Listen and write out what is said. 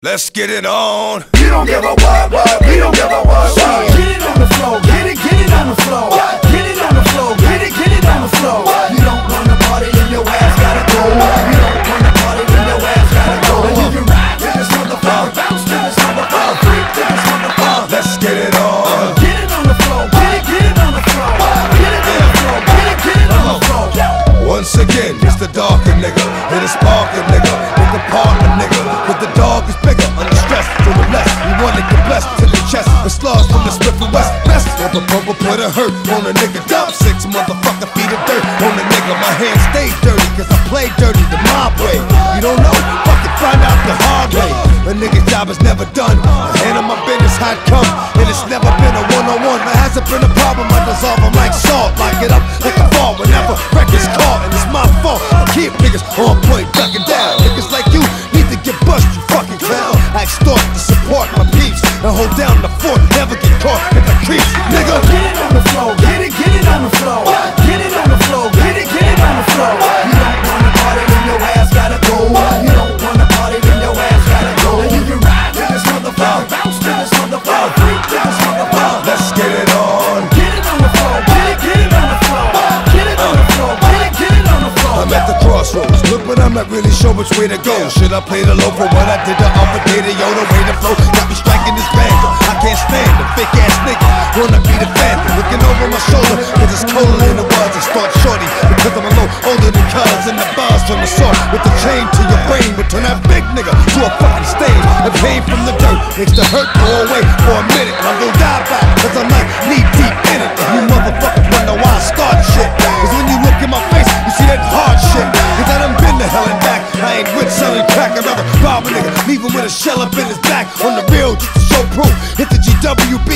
Let's get it on. You don't give a what, we don't give a what. Get it on the floor, get it on the floor. Get it on the floor, get it on the floor. You don't wanna party, then your ass gotta go. You don't wanna party, then your ass gotta go. And you can ride to this motherfucker, bounce to this motherfucker, freak to this motherfucker. Let's get it on. Get it on the floor, get it on the floor. Get it on the floor, get it on the floor. Once again, it's the darker nigga, it is sparker nigga, with the partner nigga, with the dog is bigger, under stress, to the less, we wanna get blessed to the chest, the slugs from the split from west, best, over, put a hurt on a nigga, dump 6 motherfucker feet of dirt on a nigga, my hands stay dirty, cause I play dirty the mob way, you don't know, fuck it, find out the hard way, a nigga's job is never done, I handle my business how it come, and it's never been a one-on-one, there hasn't been a problem, I dissolve them like salt, lock it up like a fall, whenever records caught, and it's my fault, I keep niggas on point, ducking down, niggas like you need to get bust, you fucking clown, I extort to support my peeps, and hold down the fort, never get caught in the creeps, nigga. Get it on the floor, get it on the floor. Get it on the floor, get it on the floor. You don't wanna party, then your ass gotta go. You don't wanna party, then your ass gotta go. And you can ride to this motherfucker, bounce to this motherfucker, freak to this motherfucker. Let's get it on. Get it on the floor, get it on the floor. Get it on the floor, get it on the floor. I'm at the crossroads, look, but I'm not really sure which way to go. Should I play the low for what I did the other day? The way to flow, got me striking this banjo. I can't stand the fake ass nigga, wanna be the fan. Looking over my shoulder, cause it's colder than it was. I start shorty, because I'm a low, older than cuz. And the bars from the sword, with the chain to your brain, would turn that big nigga to a fucking stain. The pain from the dirt makes the hurt go away for a minute. I'm gonna die back, cause I'm like knee deep in it. And you motherfuckers wonder why I start shit, cause when you look in my face, you see that hard shit. Cause I done been to hell and back. I ain't with selling crack, I'd rather rob a nigga, leave him with a shell up in his back. On the real, just to show proof, hit the GWB.